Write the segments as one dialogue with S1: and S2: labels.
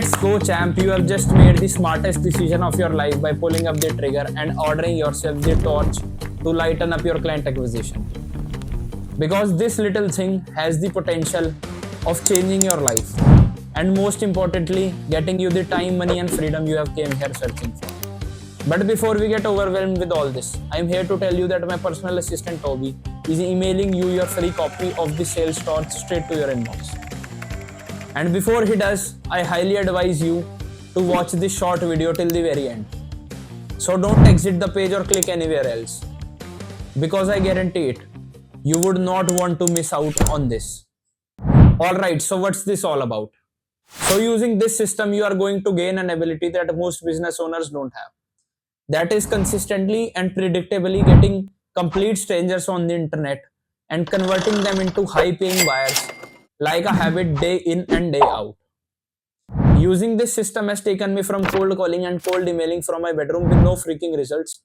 S1: Let's go, champ. You have just made the smartest decision of your life by pulling up the trigger and ordering yourself the torch to lighten up your client acquisition. Because this little thing has the potential of changing your life and most importantly, getting you the time, money, and freedom you have came here searching for. But before we get overwhelmed with all this, I am here to tell you that my personal assistant Toby is emailing you your free copy of the sales torch straight to your inbox. And before he does, I highly advise you to watch this short video till the very end. So don't exit the page or click anywhere else. Because I guarantee it, you would not want to miss out on this. Alright, so what's this all about? So using this system, you are going to gain an ability that most business owners don't have. That is consistently and predictably getting complete strangers on the internet and converting them into high-paying buyers like a habit day in and day out. Using this system has taken me from cold calling and cold emailing from my bedroom with no freaking results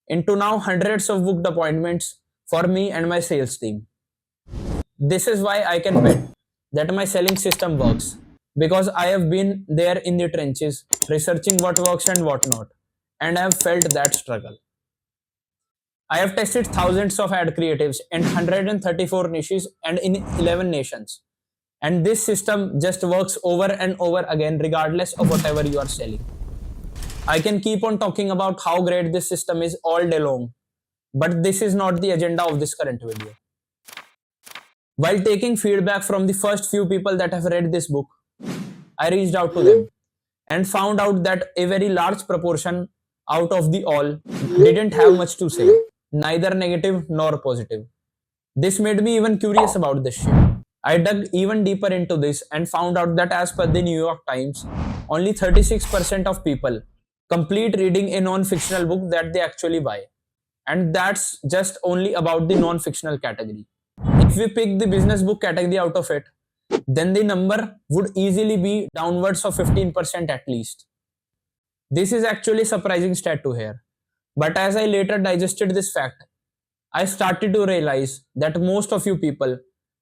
S1: into now hundreds of booked appointments for me and my sales team. This is why I can bet that my selling system works, because I have been there in the trenches researching what works and what not, and I have felt that struggle. I have tested thousands of ad creatives in 134 niches and in 11 nations. And this system just works over and over again regardless of whatever you are selling. I can keep on talking about how great this system is all day long, but this is not the agenda of this current video. While taking feedback from the first few people that have read this book, I reached out to them and found out that a very large proportion out of the all didn't have much to say, neither negative nor positive. This made me even curious about this shit. I dug even deeper into this and found out that as per the New York Times, only 36% of people complete reading a non-fictional book that they actually buy. And that's just only about the non-fictional category. If we pick the business book category out of it, then the number would easily be downwards of 15% at least. This is actually a surprising stat to hear. But as I later digested this fact, I started to realize that most of you people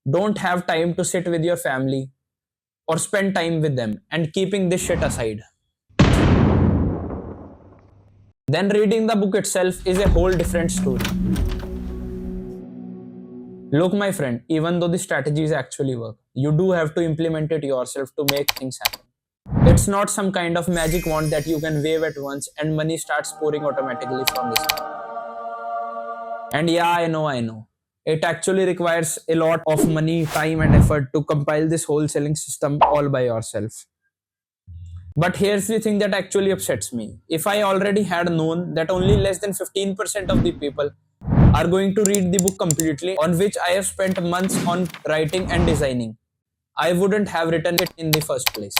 S1: don't have time to sit with your family or spend time with them, and keeping this shit aside. Then reading the book itself is a whole different story. Look, my friend, even though the strategies actually work, you do have to implement it yourself to make things happen. It's not some kind of magic wand that you can wave at once and money starts pouring automatically from the sky. And yeah, I know. It actually requires a lot of money, time and effort to compile this whole selling system all by yourself. But here's the thing that actually upsets me. If I already had known that only less than 15% of the people are going to read the book completely, on which I have spent months on writing and designing, I wouldn't have written it in the first place.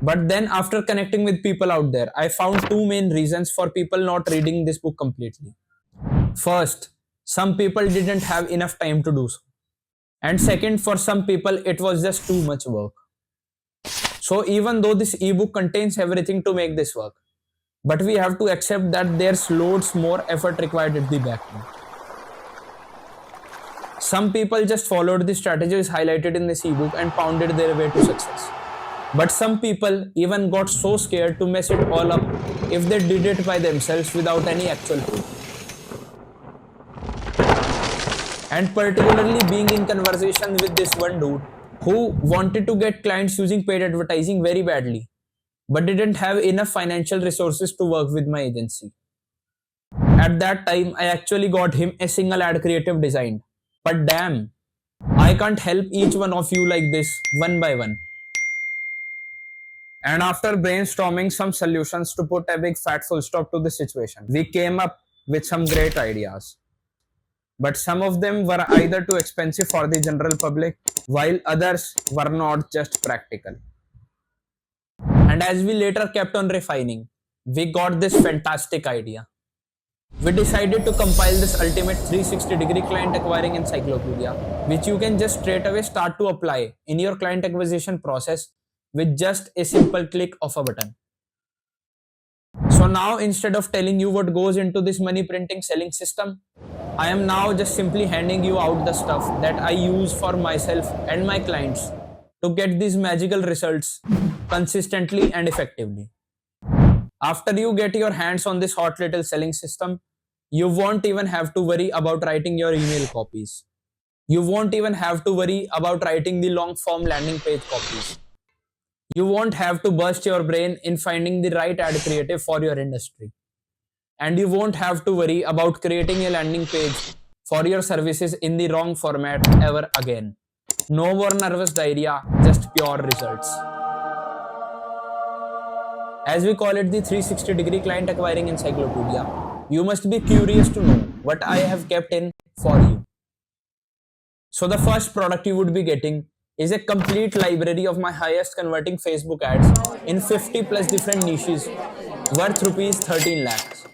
S1: But then after connecting with people out there, I found two main reasons for people not reading this book completely. First, some people didn't have enough time to do so. And second, for some people, it was just too much work. So even though this ebook contains everything to make this work, but we have to accept that there's loads more effort required at the back end. Some people just followed the strategies highlighted in this ebook and pounded their way to success. But some people even got so scared to mess it all up if they did it by themselves without any actual help. And particularly being in conversation with this one dude who wanted to get clients using paid advertising very badly, but didn't have enough financial resources to work with my agency. At that time, I actually got him a single ad creative designed. But damn, I can't help each one of you like this, one by one. And after brainstorming some solutions to put a big fat full stop to the situation, we came up with some great ideas. But some of them were either too expensive for the general public, while others were not just practical. And as we later kept on refining, we got this fantastic idea. We decided to compile this ultimate 360-degree client acquiring encyclopedia, which you can just straight away start to apply in your client acquisition process with just a simple click of a button. So now, instead of telling you what goes into this money printing selling system, I am now just simply handing you out the stuff that I use for myself and my clients to get these magical results consistently and effectively. After you get your hands on this hot little selling system, you won't even have to worry about writing your email copies. You won't even have to worry about writing the long form landing page copies. You won't have to burst your brain in finding the right ad creative for your industry. And you won't have to worry about creating a landing page for your services in the wrong format ever again. No more nervous diarrhea, just pure results. As we call it the 360-degree client acquiring encyclopedia, you must be curious to know what I have kept in for you. So the first product you would be getting is a complete library of my highest converting Facebook ads in 50 plus different niches worth rupees 13 lakhs.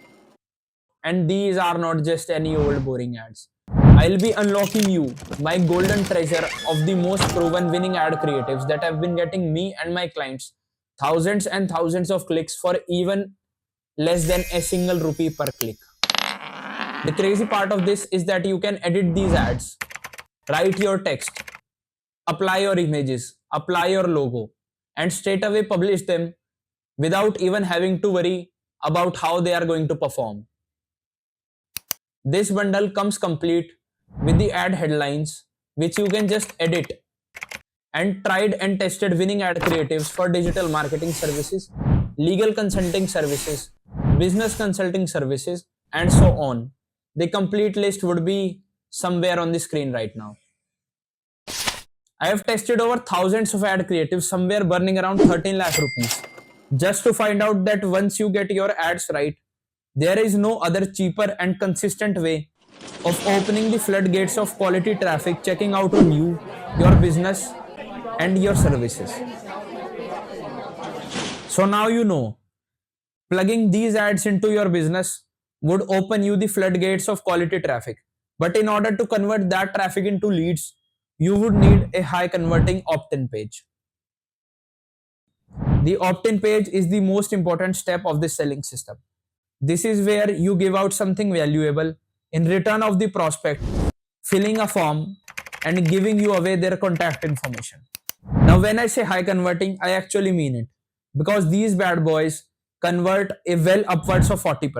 S1: And these are not just any old boring ads. I'll be unlocking you my golden treasure of the most proven winning ad creatives that have been getting me and my clients thousands and thousands of clicks for even less than a single rupee per click. The crazy part of this is that you can edit these ads, write your text, apply your images, apply your logo, and straight away publish them without even having to worry about how they are going to perform. This bundle comes complete with the ad headlines, which you can just edit, and tried and tested winning ad creatives for digital marketing services, legal consulting services, business consulting services, and so on. The complete list would be somewhere on the screen right now. I have tested over thousands of ad creatives, somewhere burning around 13 lakh rupees, just to find out that once you get your ads right, there is no other cheaper and consistent way of opening the floodgates of quality traffic checking out on you, your business, and your services. So now you know, plugging these ads into your business would open you the floodgates of quality traffic. But in order to convert that traffic into leads, you would need a high converting opt-in page. The opt-in page is the most important step of this selling system. This is where you give out something valuable in return of the prospect filling a form and giving you away their contact information. Now, when I say high converting, I actually mean it, because these bad boys convert a well upwards of 40%.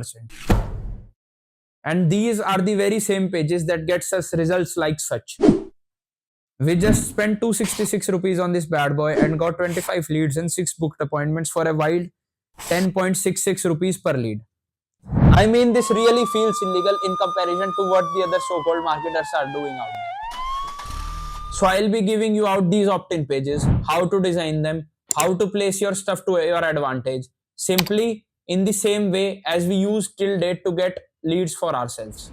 S1: And these are the very same pages that gets us results like such. We just spent 266 rupees on this bad boy and got 25 leads and 6 booked appointments for a wild 10.66 rupees per lead. I mean, this really feels illegal in comparison to what the other so-called marketers are doing out there. So I'll be giving you out these opt-in pages, how to design them, how to place your stuff to your advantage, simply in the same way as we use till date to get leads for ourselves.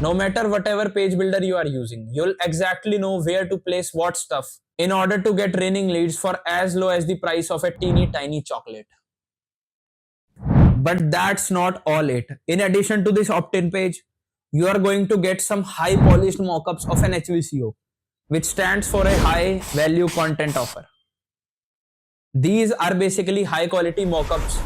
S1: No matter whatever page builder you are using, you'll exactly know where to place what stuff in order to get raining leads for as low as the price of a teeny tiny chocolate. But that's not all it. In addition to this opt-in page, you are going to get some high polished mockups of an HVCO, which stands for a high value content offer. These are basically high quality mockups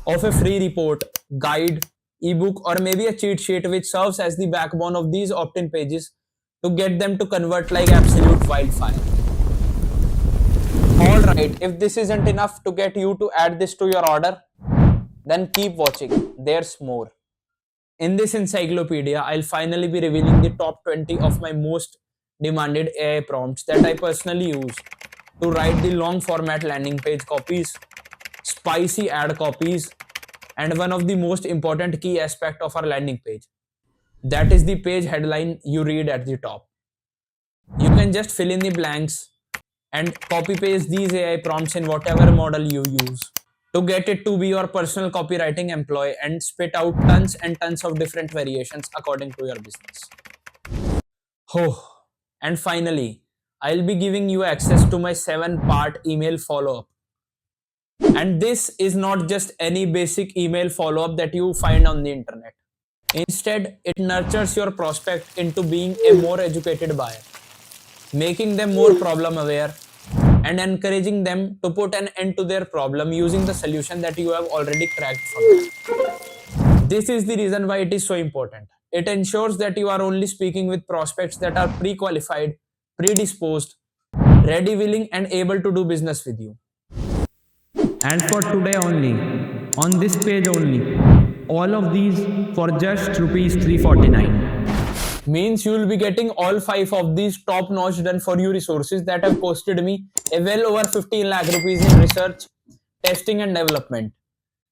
S1: of a free report, guide, ebook, or maybe a cheat sheet which serves as the backbone of these opt-in pages to get them to convert like absolute wildfire. Alright, if this isn't enough to get you to add this to your order, then keep watching, there's more. In this encyclopedia, I'll finally be revealing the top 20 of my most demanded AI prompts that I personally use to write the long format landing page copies, spicy ad copies, and one of the most important key aspect of our landing page. That is the page headline you read at the top. You can just fill in the blanks and copy paste these AI prompts in whatever model you use to get it to be your personal copywriting employee and spit out tons and tons of different variations according to your business. Oh, and finally, I'll be giving you access to my 7-part email follow-up. And this is not just any basic email follow-up that you find on the internet. Instead, it nurtures your prospect into being a more educated buyer, making them more problem aware, and encouraging them to put an end to their problem using the solution that you have already cracked for them. This is the reason why it is so important. It ensures that you are only speaking with prospects that are pre-qualified, predisposed, ready, willing, and able to do business with you. And for today only, on this page only, all of these for just rupees 349. Means you will be getting all 5 of these top notch done for you resources that have costed me a well over 15 lakh rupees in research, testing, and development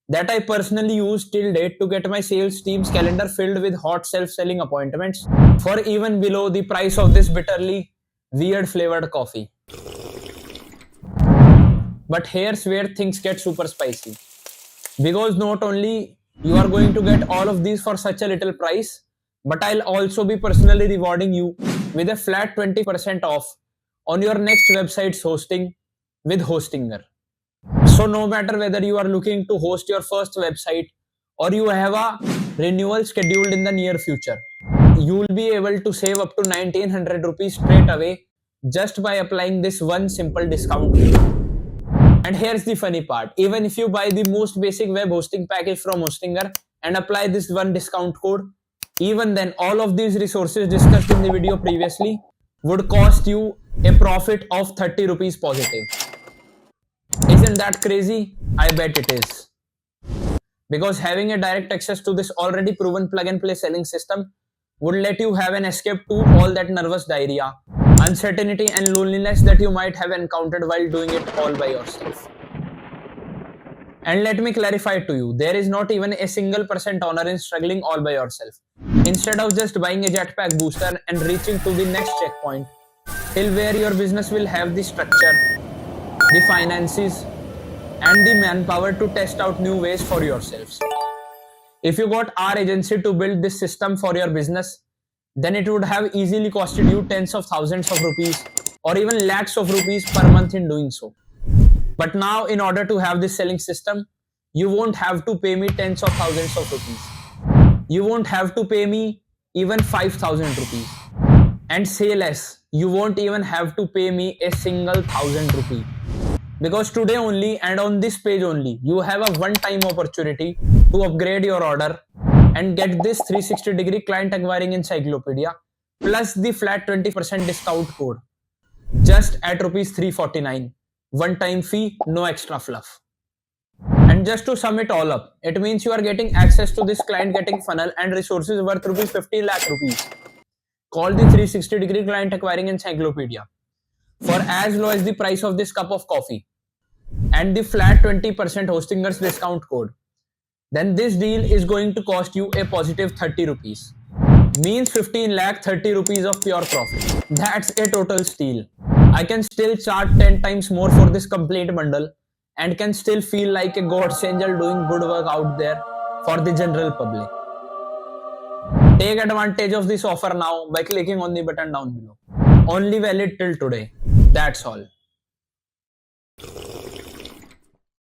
S1: that I personally use till date to get my sales team's calendar filled with hot self-selling appointments for even below the price of this bitterly weird flavored coffee. But here's where things get super spicy. Because not only you are going to get all of these for such a little price, but I'll also be personally rewarding you with a flat 20% off on your next website's hosting with Hostinger. So no matter whether you are looking to host your first website or you have a renewal scheduled in the near future, you will be able to save up to 1900 rupees straight away just by applying this one simple discount. And here's the funny part. Even if you buy the most basic web hosting package from Hostinger and apply this one discount code, even then all of these resources discussed in the video previously would cost you a profit of 30 rupees positive. Isn't that crazy? I bet it is. Because having a direct access to this already proven plug and play selling system would let you have an escape to all that nervous diarrhea, uncertainty, and loneliness that you might have encountered while doing it all by yourself. And let me clarify to you, there is not even a single percent honor in struggling all by yourself. Instead of just buying a jetpack booster and reaching to the next checkpoint, till where your business will have the structure, the finances, and the manpower to test out new ways for yourselves. If you got our agency to build this system for your business, then it would have easily costed you tens of thousands of rupees or even lakhs of rupees per month in doing so. But now, in order to have this selling system, you won't have to pay me tens of thousands of rupees. You won't have to pay me even 5,000 rupees. And say less, you won't even have to pay me a single 1,000 rupee. Because today only and on this page only, you have a one-time opportunity to upgrade your order and get this 360-degree client acquiring encyclopedia plus the flat 20% discount code just at rupees 349. One-time fee, no extra fluff. And just to sum it all up, it means you are getting access to this client getting funnel and resources worth rupees 15 lakh rupees called the 360-degree client acquiring encyclopedia for as low as the price of this cup of coffee and the flat 20% Hostinger's discount code, then this deal is going to cost you a positive 30 rupees. Means 15 lakh 30 rupees of pure profit. That's a total steal. I can still charge 10 times more for this complete bundle and can still feel like a God's angel doing good work out there for the general public. Take advantage of this offer now by clicking on the button down below. Only valid till today. That's all.